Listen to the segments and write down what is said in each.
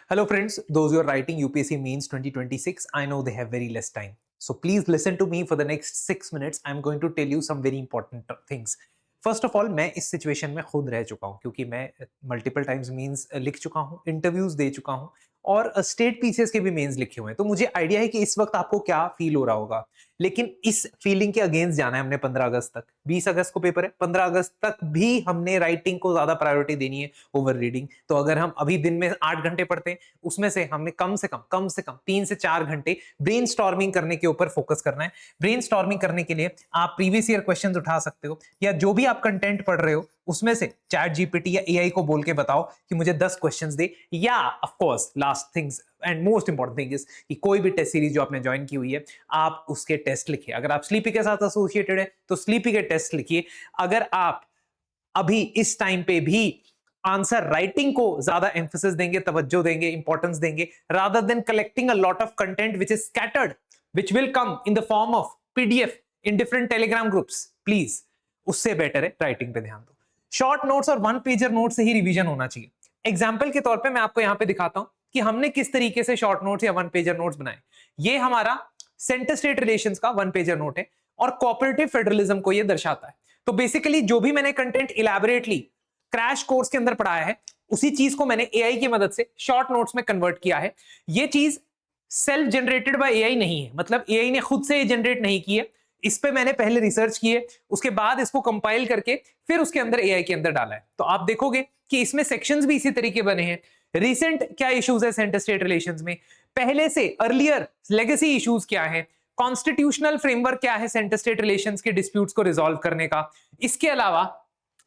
Hello, friends. Those who are writing UPSC Mains 2026, I know they have very less time. So please listen to me for the next 6 minutes. I'm going to tell you some very important things. First of all मैं इस situation में खुद रह चुका हूँ क्योंकि मैं multiple times mains लिख चुका हूँ, इंटरव्यूज दे चुका हूँ और स्टेट पीसीएस के भी मेंस लिखे हुए हैं। तो मुझे आइडिया है कि इस वक्त आपको क्या फील हो रहा होगा। लेकिन इस फीलिंग के अगेंस्ट जाना है हमने 15 अगस्त तक। 20 अगस्त को पेपर है, 15 अगस्त तक भी हमने राइटिंग को ज्यादा प्रायोरिटी देनी है ओवर रीडिंग। तो अगर हम अभी दिन में 8 घंटे पढ़ते हैं, उसमें से हमने कम से कम 3 से 4 घंटे ब्रेन करने के ऊपर फोकस करना है। ब्रेन करने के लिए आप प्रीवियस ईयर क्वेश्चंस उठा सकते हो या जो भी आप कंटेंट पढ़ रहे हो उसमें से चैट जीपीटी या एआई को बोल के बताओ कि मुझे 10 क्वेश्चंस दे। या of course last things and most important thing is कि कोई भी टेस्ट सीरीज जो आपने ज्वाइन की हुई है आप उसके टेस्ट लिखिए। अगर आप स्लीपी के साथ एसोसिएटेड है तो स्लीपी के टेस्ट लिखिए। अगर आप अभी इस टाइम पे भी आंसर राइटिंग को ज्यादा एम्फेसिस देंगे, तवज्जो देंगे, इंपॉर्टेंस देंगे rather than collecting a lot of content which is scattered which will come in the form of PDF in different Telegram groups, please उससे बेटर है राइटिंग पे ध्यान दो। शॉर्ट नोट्स और 1 पेजर नोट से ही रिवीजन होना चाहिए। एग्जाम्पल के तौर पे मैं आपको यहां पे दिखाता हूं कि हमने किस तरीके से शॉर्ट नोट्स या 1 पेजर नोट्स बनाए। ये हमारा सेंटर स्टेट रिलेशंस का 1 पेजर नोट है और कोऑपरेटिव फेडरलिज्म को ये दर्शाता है। तो बेसिकली जो भी मैंने कंटेंट इलैबोरेटली क्रैश कोर्स के अंदर पढ़ाया है उसी चीज को मैंने एआई की मदद से शॉर्ट नोट्स में कन्वर्ट किया है। ये चीज सेल्फ जनरेटेड बाय एआई नहीं है, मतलब एआई ने खुद से जनरेट नहीं की है। इस पे मैंने पहले रिसर्च की है, उसके बाद इसको कंपाइल करके फिर उसके अंदर एआई के अंदर डाला है। तो आप देखोगे कि इसमें सेक्शंस भी इसी तरीके बने हैं। रिसेंट क्या इश्यूज है सेंटर स्टेट रिलेशंस में, पहले से अर्लियर लेगेसी इश्यूज क्या है, कॉन्स्टिट्यूशनल फ्रेमवर्क क्या है सेंटर स्टेट रिलेशंस के डिस्प्यूट्स को रिजॉल्व करने का। इसके अलावा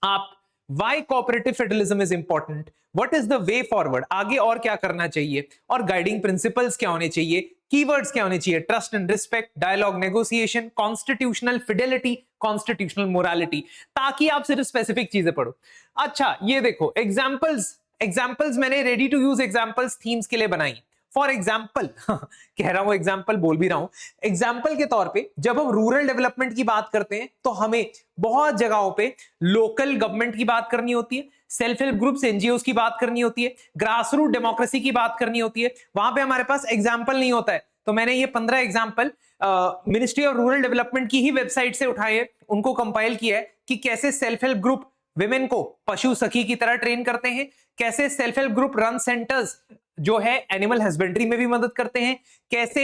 आप why cooperative federalism is important, what is the way forward, आगे और क्या करना चाहिए और गाइडिंग प्रिंसिपल्स क्या होने चाहिए, कीवर्ड्स क्या होने चाहिए, trust and respect, dialogue negotiation, constitutional fidelity, constitutional morality, ताकि आप सिर्फ स्पेसिफिक चीजें पढ़ो। अच्छा ये देखो एग्जाम्पल्स मैंने ready to use examples themes के लिए बनाई। फॉर एग्जाम्पल कह रहा हूं एग्जाम्पल बोल भी रहा हूं, एग्जाम्पल के तौर पे जब हम रूरल डेवलपमेंट की बात करते हैं तो हमें बहुत जगहों पे लोकल गवर्नमेंट की बात करनी होती है, सेल्फ हेल्प ग्रुप्स एनजीओ की बात करनी होती है, ग्रास रूट डेमोक्रेसी की बात करनी होती है। वहां पे हमारे पास एग्जाम्पल नहीं होता है। तो मैंने ये 15 example ministry of rural development की ही वेबसाइट से उठाए हैं, उनको कंपाइल किया है कि कैसे सेल्फ हेल्प ग्रुप विमेन को पशु सखी की तरह ट्रेन करते हैं, कैसे self help group run centres जो है एनिमल हस्बेंड्री में भी मदद करते हैं, कैसे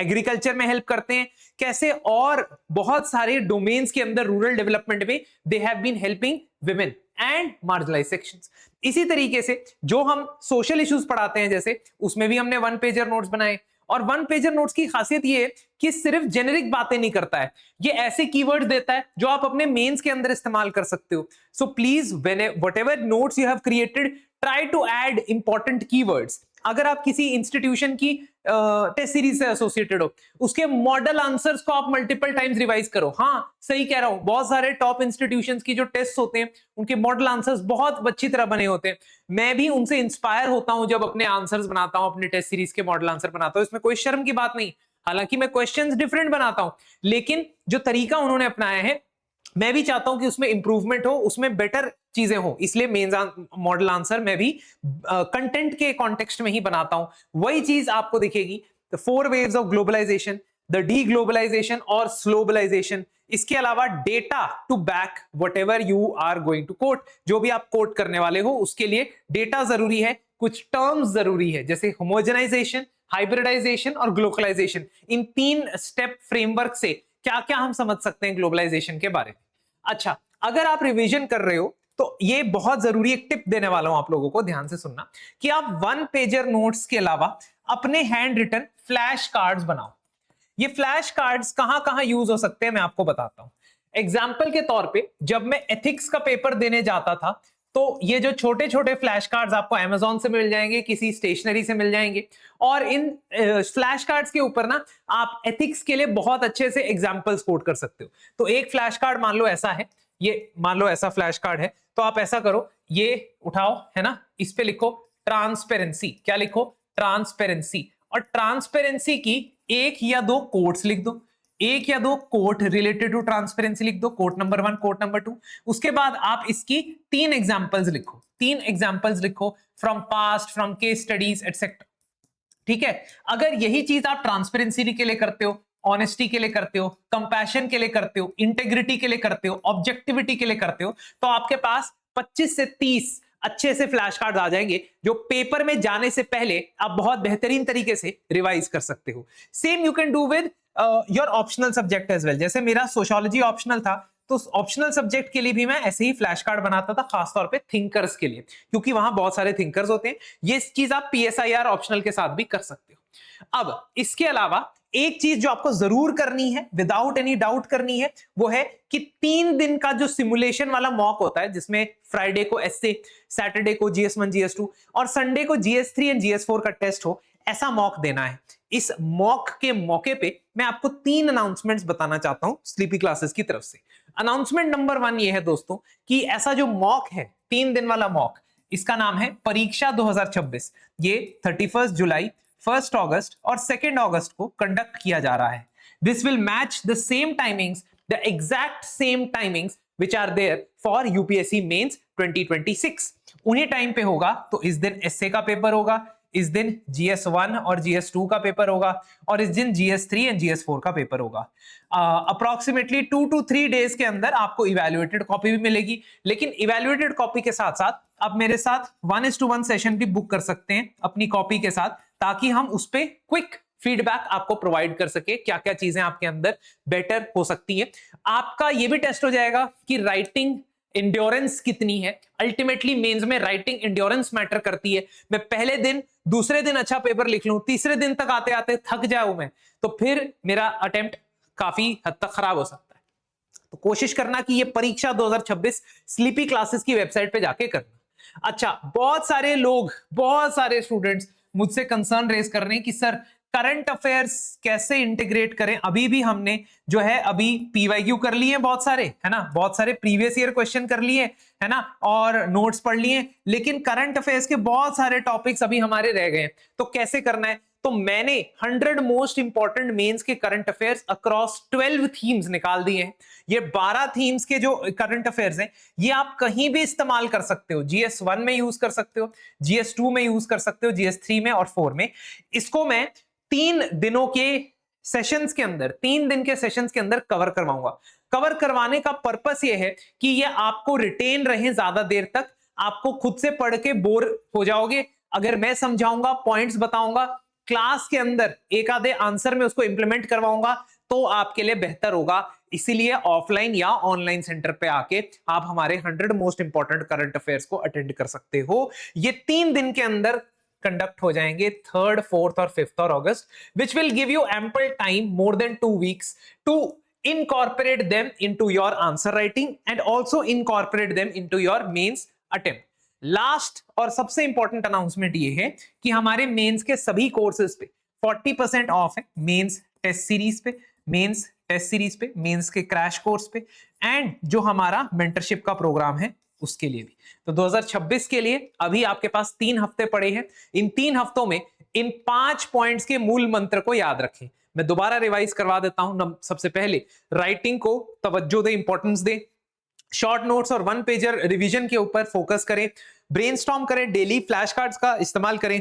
एग्रीकल्चर में हेल्प करते हैं, कैसे और बहुत सारे डोमेन्स के अंदर रूरल डेवलपमेंट में they have been helping women and marginalised sections. इसी तरीके से जो हम सोशल इश्यूज पढ़ाते हैं जैसे उसमें भी हमने 1 पेजर नोट्स बनाए। और 1 पेजर नोट्स की खासियत ये है कि सिर्फ जेनेरिक बातें नहीं करता है, ये ऐसे कीवर्ड्स देता है जो आप अपने मेंस के अंदर इस्तेमाल कर सकते हो। So please whatever notes you have created try to add important keywords. अगर आप किसी इंस्टीट्यूशन की टेस्ट सीरीज से एसोसिएटेड हो उसके मॉडल आंसर्स को आप मल्टीपल टाइम्स रिवाइज करो। हाँ सही कह रहा हूं, बहुत सारे टॉप इंस्टीट्यूशंस की जो टेस्ट होते हैं उनके मॉडल आंसर्स बहुत अच्छी तरह बने होते हैं। मैं भी उनसे इंस्पायर होता हूं जब अपने आंसर्स बनाता हूं, अपने टेस्ट सीरीज के मॉडल आंसर बनाता हूं। इसमें कोई शर्म की बात नहीं, हालांकि मैं क्वेश्चंस डिफरेंट बनाता हूं लेकिन जो तरीका उन्होंने अपनाया है मैं भी चाहता हूं कि उसमें इंप्रूवमेंट हो, उसमें बेटर चीजें हो। इसलिए मेंस मॉडल आंसर मैं भी कंटेंट के कॉन्टेक्स्ट में ही बनाता हूं। वही चीज आपको दिखेगी the 4 waves of globalisation, the de globalisation और स्लोबलाइजेशन। इसके अलावा data to back whatever you are going to quote, जो भी आप कोट करने वाले हो उसके लिए डेटा जरूरी है, कुछ टर्म्स जरूरी है जैसे होमोजेनाइजेशन, हाइब्रिडाइजेशन और ग्लोबलाइजेशन। इन 3 स्टेप फ्रेमवर्क से क्या क्या हम समझ सकते हैं ग्लोबलाइजेशन के बारे में। अच्छा अगर आप रिवीजन कर रहे हो तो ये बहुत जरूरी एक टिप देने वाला हूं आप लोगों को, ध्यान से सुनना कि आप 1 पेजर नोट्स के अलावा अपने हैंड रिटन फ्लैश कार्ड्स बनाओ। ये फ्लैश कार्ड्स कहां कहां यूज हो सकते हैं मैं आपको बताता हूं। एग्जाम्पल के तौर पे जब मैं एथिक्स का पेपर देने जाता था तो ये जो छोटे छोटे फ्लैश कार्ड्स आपको अमेज़न से मिल जाएंगे, किसी स्टेशनरी से मिल जाएंगे और इन फ्लैश कार्ड्स के ऊपर ना आप एथिक्स के लिए बहुत अच्छे से एग्जांपल्स कोट कर सकते हो। तो एक फ्लैश कार्ड मान लो ऐसा है, ये मान लो ऐसा फ्लैश कार्ड है, तो आप ऐसा करो, ये उठाओ है ना, इस पे लिखो ट्रांसपेरेंसी। क्या लिखो? ट्रांसपेरेंसी। और ट्रांसपेरेंसी की 1 या 2 कोट्स लिख दो। एक या दो कोट रिलेटेड टू ट्रांसपेरेंसी लिख दो, कोट नंबर 1, कोट नंबर 2। उसके बाद आप इसकी 3 एग्जांपल्स लिखो, 3 एग्जांपल्स लिखो from past, from case studies etcetera. ठीक है, अगर यही चीज आप ट्रांसपेरेंसी के लिए करते हो, ऑनेस्टी के लिए करते हो, कंपैशन के लिए करते हो, इंटेग्रिटी के लिए करते हो, ऑब्जेक्टिविटी के लिए करते हो, तो आपके पास 25 से 30 अच्छे से फ्लैश कार्ड आ जाएंगे जो पेपर में जाने से पहले आप बहुत बेहतरीन तरीके से रिवाइज कर सकते हो। Same you can do with your optional subject as well. जैसे मेरा सोशियोलॉजी ऑप्शनल था, तो ऑप्शनल सब्जेक्ट के लिए भी मैं ऐसे ही फ्लैश कार्ड बनाता था, खासतौर पे थिंकर्स के लिए, क्योंकि वहां बहुत सारे थिंकर्स होते हैं। ये चीज आप पीएसआईआर ऑप्शनल के साथ भी कर सकते हो। अब इसके अलावा एक चीज जो आपको जरूर करनी है, विदाउट एनी डाउट करनी है, वो है कि 3 दिन का जो सिमुलेशन वाला मॉक होता है, जिसमें फ्राइडे को एसए, सैटरडे को जीएस1 जीएस2 और संडे को जीएस3 एंड जीएस4 का टेस्ट हो, ऐसा मॉक देना है। इस मॉक के मौके पे मैं आपको 3 अनाउंसमेंट्स बताना चाहता हूं स्लीपी क्लासेस की तरफ से। अनाउंसमेंट नंबर 1 ये है दोस्तों कि ऐसा जो मॉक है 3 दिन वाला मॉक, इसका नाम है परीक्षा 2026। ये 31 जुलाई, 1 अगस्त और 2 अगस्त को कंडक्ट किया जा रहा है। This will match the same timings, the exact same timings which are there for UPSC mains 2026। उन्हीं टाइम पे होगा, तो इस दिन एसए का पेपर होगा, इस दिन GS1 और GS2 का पेपर होगा और इस दिन GS3 एंड GS4 का पेपर होगा। अप्रोक्सीमेटली 2 to 3 डेज के अंदर आपको इवैल्यूएटेड कॉपी भी मिलेगी, लेकिन इवैल्यूएटेड कॉपी के साथ साथ आप मेरे साथ 1:1 सेशन भी बुक कर सकते हैं अपनी कॉपी के साथ, ताकि हम उस पर क्विक फीडबैक आपको प्रोवाइड कर सके, क्या क्या चीजें आपके अंदर बेटर हो सकती है। आपका ये भी टेस्ट हो जाएगा कि राइटिंग इंड्योरेंस कितनी है। अल्टीमेटली मेंस में राइटिंग इंड्योरेंस मैटर करती है। मैं पहले दिन, दूसरे दिन अच्छा पेपर लिख लूं, तीसरे दिन तक आते आते थक जाऊं मैं, तो फिर मेरा अटेम्प्ट काफी हद तक खराब हो सकता है। तो कोशिश करना कि ये परीक्षा 2026 स्लीपी क्लासेस की वेबसाइट पे जाके करना। अच्छा, बहुत सारे लोग, बहुत सारे स्टूडेंट्स मुझसे कंसर्न रेज कर रहे हैं कि सर करंट अफेयर्स कैसे इंटीग्रेट करें। अभी भी हमने जो है अभी पीवाईक्यू कर लिए हैं बहुत सारे, है ना, बहुत सारे प्रीवियस ईयर क्वेश्चन कर लिए, है ना, और नोट्स पढ़ लिए, लेकिन करंट अफेयर्स के बहुत सारे टॉपिक्स अभी हमारे रह गए। तो कैसे करना है? तो मैंने 100 मोस्ट इंपॉर्टेंट मेंस के करंट अफेयर्स अक्रॉस 12 थीम्स निकाल दिए हैं। ये 12 थीम्स के जो करंट अफेयर्स हैं, ये आप कहीं भी इस्तेमाल कर सकते हो। GS1 में यूज कर सकते हो, GS2 में यूज कर सकते हो, GS3 में और 4 में। इसको मैं 3 दिनों के सेशंस के अंदर, 3 दिन के सेशंस के अंदर कवर करवाऊंगा। कवर करवाने का पर्पस ये है कि ये आपको रिटेन रहे ज्यादा देर तक। आपको खुद से पढ़ के बोर हो जाओगे, अगर मैं समझाऊंगा, पॉइंट्स बताऊंगा, क्लास के अंदर एक आधे आंसर में उसको इंप्लीमेंट करवाऊंगा, तो आपके लिए बेहतर होगा। इसीलिए ऑफलाइन या ऑनलाइन सेंटर पे आके आप हमारे 100 मोस्ट इंपॉर्टेंट करंट अफेयर्स को अटेंड कर सकते हो। ये 3 दिन के अंदर कंडक्ट हो जाएंगे, 3rd, 4th और 5th और अगस्त, which will give you ample time, more than 2 weeks, to incorporate them into your answer writing and also incorporate them into your mains attempt. Last और सबसे इंपॉर्टेंट अनाउंसमेंट ये है कि हमारे मेंस के सभी कोर्सेज पे 40% ऑफ है। मेंस टेस्ट सीरीज पे, मेंस टेस्ट सीरीज पे, मेंस के क्रैश कोर्स पे, एंड जो हमारा मेंटरशिप का प्रोग्राम है उसके लिए भी। तो 2026 के लिए अभी आपके पास 3 हफ्ते पड़े हैं। इन 3 हफ्तों में इन 5 पॉइंट्स के मूल मंत्र को याद रखें। मैं दोबारा रिवाइज करवा देता हूं। सबसे पहले राइटिंग को तवज्जो दे, इंपॉर्टेंस दे, शॉर्ट नोट्स और 1 पेजर रिवीजन के ऊपर फोकस करें, ब्रेनस्टॉर्म करें, डेली फ्लैश कार्ड्स का इस्तेमाल करें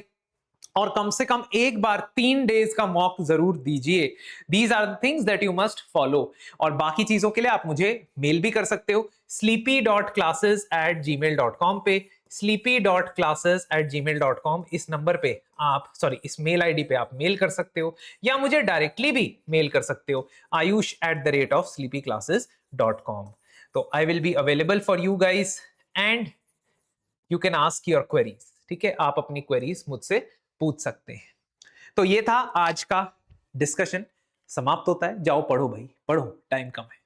और कम से कम एक बार 3 डेज का मॉक जरूर दीजिए। These are the things that you must follow. और बाकी चीजों के लिए आप मुझे मेल भी कर सकते हो sleepy.classes@gmail.com पे, sleepy.classes@gmail.com इस नंबर पे आप, इस मेल आईडी पे आप मेल कर सकते हो, या मुझे डायरेक्टली भी मेल कर सकते हो ayush@sleepyclasses.com। तो I will be available for you guys and you can ask your queries. ठीक है, आप अपनी क्वेरीज मुझसे पूछ सकते हैं। तो ये था आज का डिस्कशन, समाप्त होता है। जाओ पढ़ो भाई, पढ़ो, टाइम कम है।